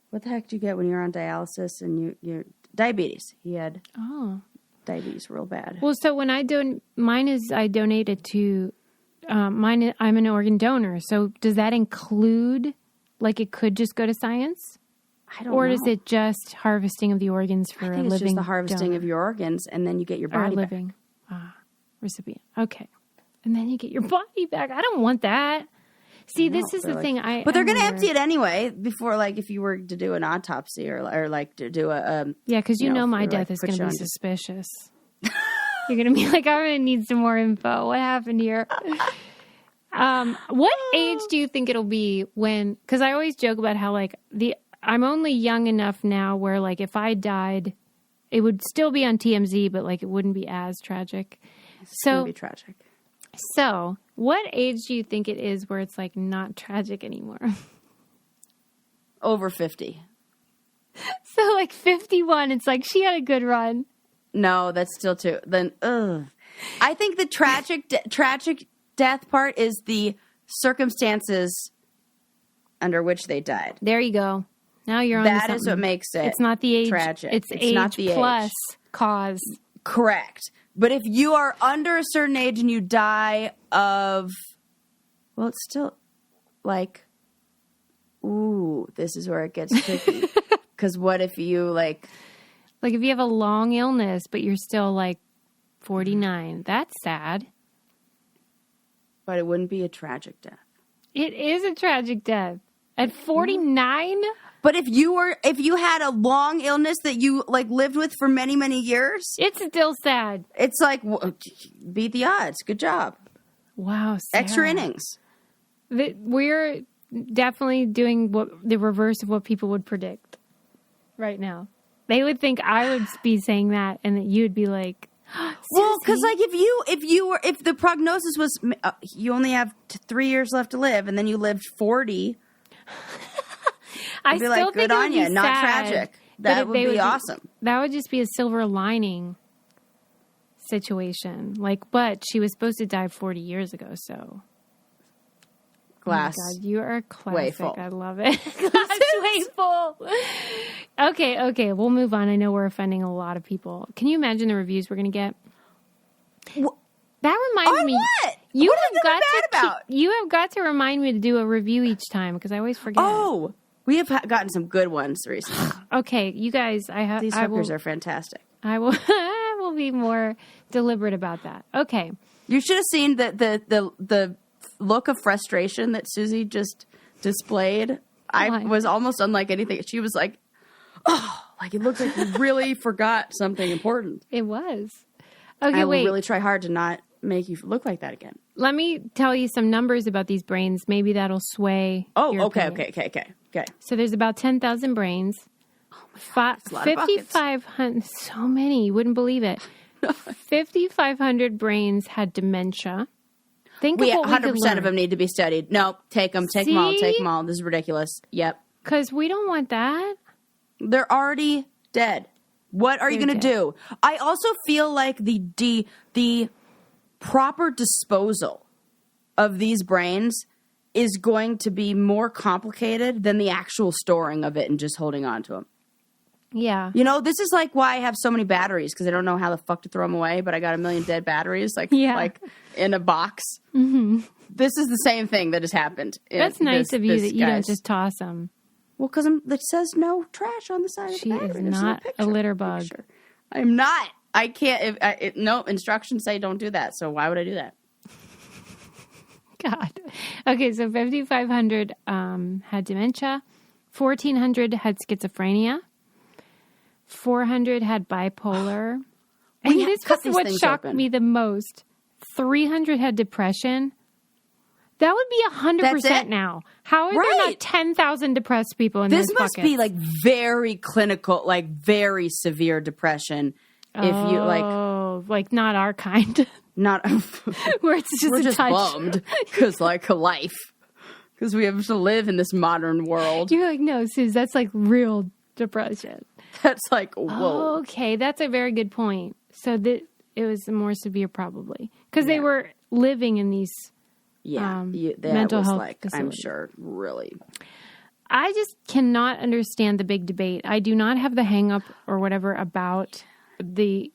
what the heck do you get when you're on dialysis and you're diabetes? He had diabetes real bad. Well, so when I donated to, I'm an organ donor. So does that include, like it could just go to science? I don't know. Or is it just harvesting of the organs for a living I think it's just the harvesting of your organs and then you get your body back. Living recipient. Okay. And then you get your body back. I don't want that. See, this is the thing. But they're going to empty it anyway before, like, if you were to do an autopsy or like to do a. Yeah, because my death is going to be suspicious. You're going to be like, I'm going to need some more info. What happened here? What age do you think it'll be when? Because I always joke about how like I'm only young enough now where like if I died, it would still be on TMZ, but like it wouldn't be as tragic. It's going to be tragic. So, what age do you think it is where it's like not tragic anymore? Over 50. So, like 51, it's like she had a good run. No, that's still too. Then, I think the tragic death part is the circumstances under which they died. There you go. Now you're on. That is what makes it. It's not the age. Tragic. It's age not the plus age. Cause. Correct. But if you are under a certain age and you die of, well, it's still like, ooh, this is where it gets tricky. Because what if you like if you have a long illness, but you're still like 49, that's sad. But it wouldn't be a tragic death. It is a tragic death. At 49? But if you had a long illness that you like lived with for many, many years, It's still sad. it's like beat the odds. Good job. Wow. Sarah. Extra innings. We're definitely doing the reverse of what people would predict right now. They would think I would be saying that, and that you would be like, well, because like if the prognosis was you only have 3 years left to live, and then you lived 40, I I'd be still like, think good it would on be you, not sad, tragic. but That would be awesome. That would just be a silver lining situation. Like, but she was supposed to die 40 years ago, so. Glass. Oh my God, you are classic. Way full. I love it. Glass way full. Okay, we'll move on. I know we're offending a lot of people. Can you imagine the reviews we're going to get? That reminds me. What? You What have have I got been to mad about? you have got to remind me to do a review each time because I always forget. Oh, we have gotten some good ones recently. Okay, you guys. These hookers are fantastic. I will. I will be more deliberate about that. Okay. You should have seen the look of frustration that Susie just displayed. I Why? was almost unlike anything. She was like, "Oh, like it looks like you really forgot something important." It was. Okay, I wait. will really try hard to not make you look like that again. Let me tell you some numbers about these brains. Maybe that'll sway. Oh, your okay. opinion. So there's about 10,000 brains. Oh my God, that's a lot of buckets. 5,500. So many. You wouldn't believe it. 5,500 brains had dementia. Think of what we 100% could learn. of them need to be studied. No, take them all. Take them all. This is ridiculous. Yep. Because we don't want that. They're already dead. What are you going to do? I also feel like the proper disposal of these brains is going to be more complicated than the actual storing of it and just holding on to them. Yeah. You know, this is like why I have so many batteries, because I don't know how the fuck to throw them away, but I got a million dead batteries like in a box. Mm-hmm. This is the same thing that has happened. That's nice of you that you don't just toss them. Well, because it says no trash on the side of the battery. She is There's not no a litter bug. Picture. I'm not. I can't. No, instructions say don't do that. So why would I do that? God. Okay, so 5,500 had dementia. 1,400 had schizophrenia. 400 had bipolar. And this was what shocked me the most. 300 had depression. That would be 100% now. How are there not 10,000 depressed people in this must be like very clinical, like very severe depression. If you like not our kind. Not where it's just we're a just touch. bummed because like a life, because we have to live in this modern world. You're like, no, Suze, that's like real depression. That's like, whoa. Okay, that's a very good point. So that it was more severe probably because they were living in these mental health facilities. I'm sure, really. I just cannot understand the big debate. I do not have the hang up or whatever about the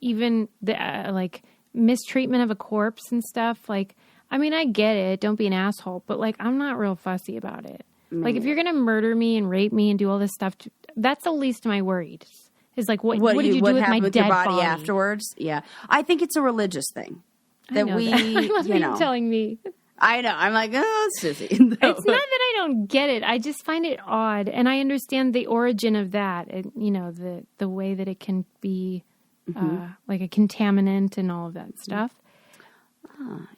like mistreatment of a corpse and stuff. Like, I mean, I get it. Don't be an asshole. But like, I'm not real fussy about it. Like, if you're going to murder me and rape me and do all this stuff, that's the least of my worries. Is like, what did you do with my dead your body afterwards? Yeah. I think it's a religious thing. That we, you're telling me. I know. I'm like, oh, Susie. No. It's not that I don't get it. I just find it odd. And I understand the origin of that. And, you know, the way that it can be like a contaminant and all of that stuff.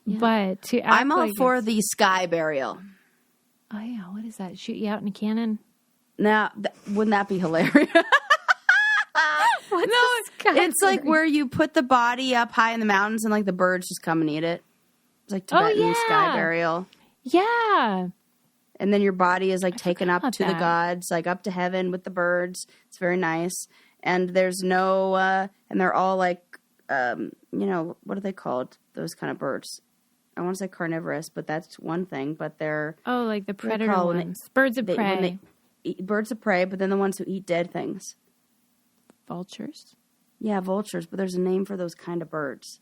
But I'm all for the sky burial. Oh, yeah. What is that? Shoot you out in a cannon? Now, wouldn't that be hilarious? It's like where you put the body up high in the mountains and like the birds just come and eat it. It's like Tibetan sky burial. Yeah. And then your body is like taken up to the gods, like up to heaven with the birds. It's very nice. And there's no, and they're all like, you know, what are they called? Those kind of birds. I want to say carnivorous, but that's one thing. But they're like the predator ones, birds of prey. Birds of prey, but then the ones who eat dead things. Vultures. Yeah, vultures. But there's a name for those kind of birds.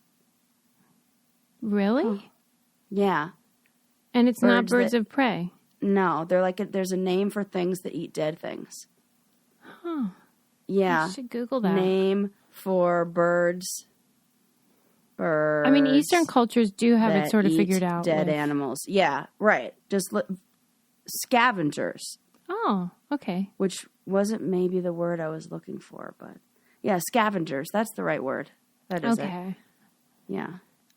Really? Oh. Yeah. And it's not birds of prey. No, they're like there's a name for things that eat dead things. Huh. Yeah. I should Google that. Name for birds. I mean, Eastern cultures do have it sort of figured out. Dead animals. Yeah, right. Just scavengers. Oh, okay. which wasn't maybe the word I was looking for, but yeah, scavengers. That's the right word. That is it. Okay. Yeah.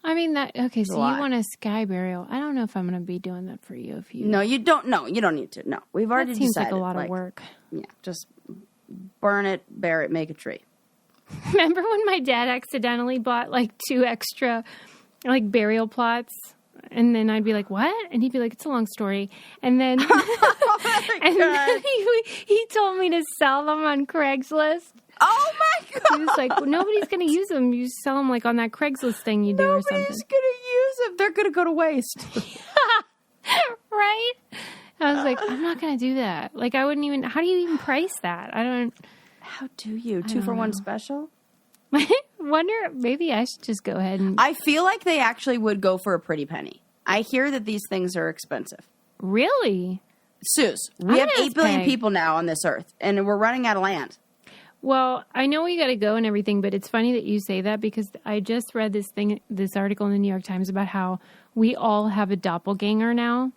I mean, okay, so lot. you want a sky burial. I don't know if I'm going to be doing that for you. If you No, you don't. No, you don't need to. No, we've already That seems decided. like a lot of work. Yeah, just burn it, bury it, make a tree. Remember when my dad accidentally bought like 2 extra like burial plots? And then I'd be like, what? And he'd be like, it's a long story. And then, then he told me to sell them on Craigslist. Oh my God. He was like, well, nobody's going to use them. You sell them like on that Craigslist thing you do or something. Nobody's going to use them. They're going to go to waste. Right? I was like, I'm not going to do that. Like, I wouldn't even, how do you even price that? I don't. How do you? 2 for 1 special? Wonder, maybe I should just go ahead and. I feel like they actually would go for a pretty penny. I hear that these things are expensive. Really? Suze, we I'm have gonna 8 billion pay. people now on this earth, and we're running out of land. Well, I know we got to go and everything, but it's funny that you say that because I just read this article in the New York Times about how we all have a doppelganger now.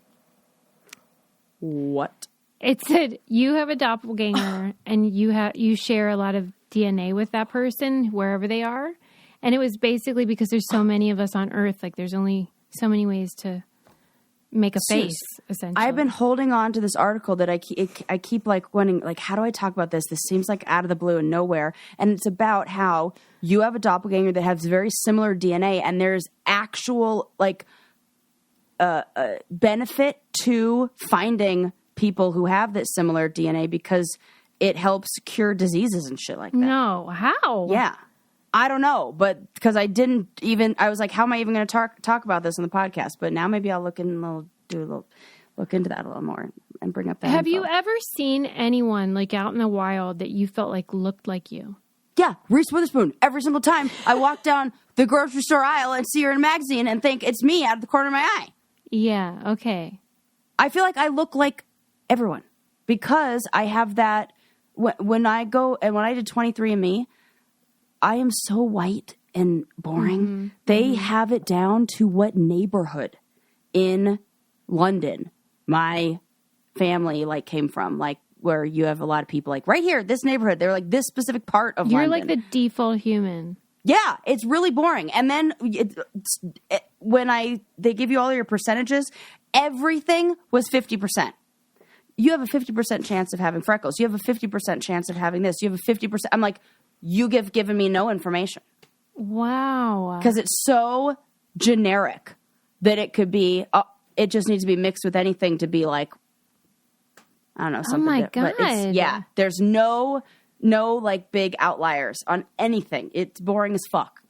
What? It said you have a doppelganger and you share a lot of DNA with that person wherever they are. And it was basically because there's so many of us on Earth, like there's only so many ways to make a face, essentially. I've been holding on to this article that I keep like wanting, like, how do I talk about this? This seems like out of the blue and nowhere. And it's about how you have a doppelganger that has very similar DNA, and there's actual like benefit to finding people who have that similar DNA because it helps cure diseases and shit like that. No, how? Yeah. I don't know, but because I was like, how am I even going to talk about this on the podcast? But now maybe I'll look into that a little more and bring up that. Have info. you ever seen anyone like out in the wild that you felt like looked like you? Yeah, Reese Witherspoon. Every single time I walk down the grocery store aisle and see her in a magazine and think it's me out of the corner of my eye. Yeah, okay. I feel like I look like everyone because I have that. When I did 23andMe, I am so white and boring. Mm-hmm. They have it down to what neighborhood in London my family like came from, like where you have a lot of people like right here, this neighborhood. They're like this specific part of You're London. like the default human. Yeah, it's really boring. And then when they give you all your percentages, everything was 50%. You have a 50% chance of having freckles. You have a 50% chance of having this. You have a 50%. I'm like, you given me no information. Wow. Because it's so generic that it could be, it just needs to be mixed with anything to be like, I don't know, something. Oh my God. But there's no like big outliers on anything. It's boring as fuck.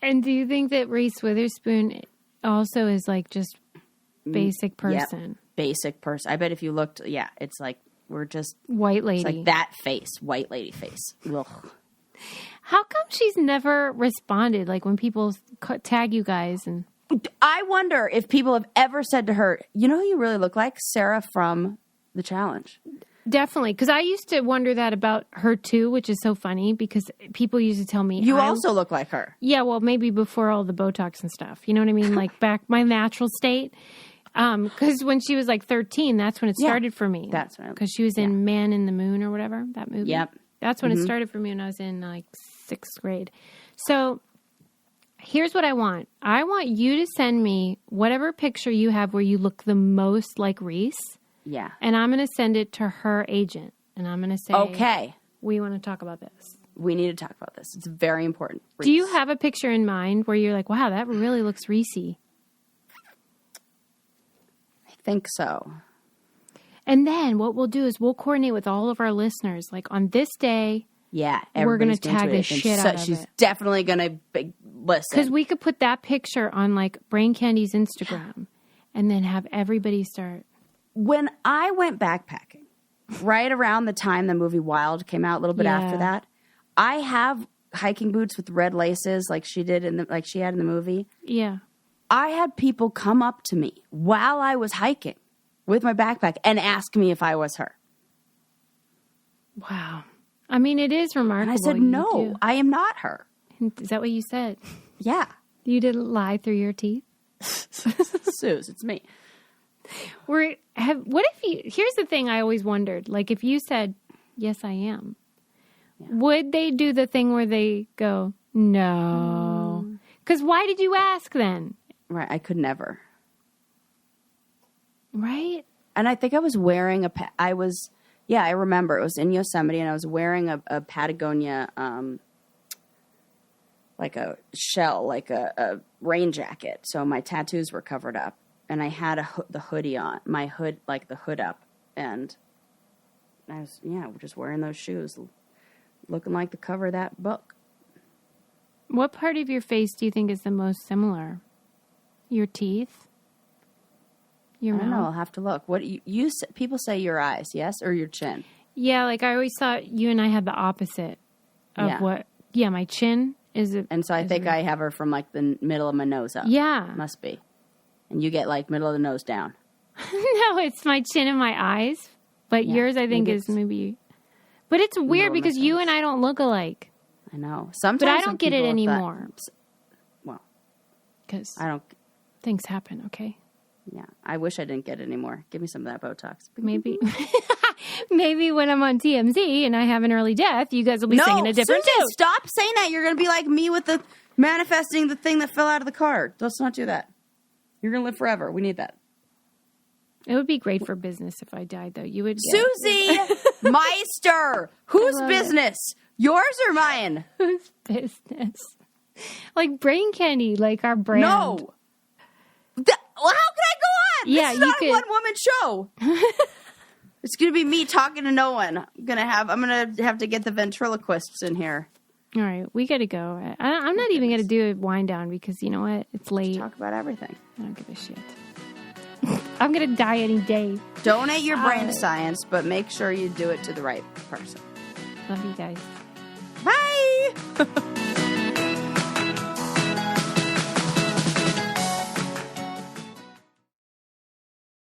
And do you think that Reese Witherspoon also is like just basic person? Yep. Basic person. I bet if you looked, it's like we're just White lady. It's like that face, white lady face. Ugh. How come she's never responded? Like when people tag you guys and. I wonder if people have ever said to her, you know who you really look like? Sarah from The Challenge. Definitely. Because I used to wonder that about her too, which is so funny because people used to tell me. You also look like her. Yeah, well, maybe before all the Botox and stuff. You know what I mean? Like back my natural state. Because when she was like 13, that's when it started for me. That's right. Because she was in Man in the Moon or whatever, that movie. Yep. That's when it started for me when I was in like 6th grade. So here's what I want. I want you to send me whatever picture you have where you look the most like Reese. Yeah. And I'm going to send it to her agent. And I'm going to say, okay, we want to talk about this. we need to talk about this. It's very important. Reese. Do you have a picture in mind where you're like, wow, that really looks Reese-y? I think so. And then what we'll do is we'll coordinate with all of our listeners. Like on this day, Yeah, we're going to everybody's into tag the it. And shit out of she's it. definitely going to listen. Because we could put that picture on like Brain Candy's Instagram and then have everybody start. When I went backpacking, right around the time the movie Wild came out, a little bit after that, I have hiking boots with red laces like she did like she had in the movie. Yeah. I had people come up to me while I was hiking with my backpack and ask me if I was her. Wow. I mean, it is remarkable. And I said, You no, do. I am not her. Is that what you said? Yeah. You didn't lie through your teeth? Suze, it's me. What if you, here's the thing I always wondered, like if you said, yes, I am, would they do the thing where they go, no? Because why did you ask then? Right. I could never. Right? And I think I was wearing I remember it was in Yosemite and I was wearing a Patagonia, like a shell, like a rain jacket. So my tattoos were covered up and I had the hoodie on, my hood, like the hood up. And I was, just wearing those shoes, looking like the cover of that book. What part of your face do you think is the most similar? Your teeth? Your mouth? I don't know. I'll have to look. What people say your eyes, yes, or your chin? Yeah, like I always thought you and I had the opposite of what. Yeah, my chin is. And so I think I have her from like the middle of my nose up. Yeah, must be. And you get like middle of the nose down. No, it's my chin and my eyes. But yours, I think, is maybe. But it's weird because you and I don't look alike. I know. Sometimes, but I don't get it anymore. Well, because I don't. Things happen. Okay. Yeah, I wish I didn't get it anymore. Give me some of that Botox. Maybe when I'm on TMZ and I have an early death, you guys will be singing a different Susie, tune. Stop saying that. You're going to be like me with the manifesting the thing that fell out of the car. Let's not do that. You're going to live forever. We need that. It would be great for business if I died, though. You would Susie Meister. Whose business? Yours or mine? Whose business? Like Brain Candy, like our brand. No. Well, how can I go on? Yeah, this is not a one-woman show. It's going to be me talking to no one. I'm going to have to get the ventriloquists in here. All right, we got to go. I'm not even going to do a wind down because you know what? It's late. Let's talk about everything. I don't give a shit. I'm going to die any day. Donate your brain to science, but make sure you do it to the right person. Love you guys. Bye.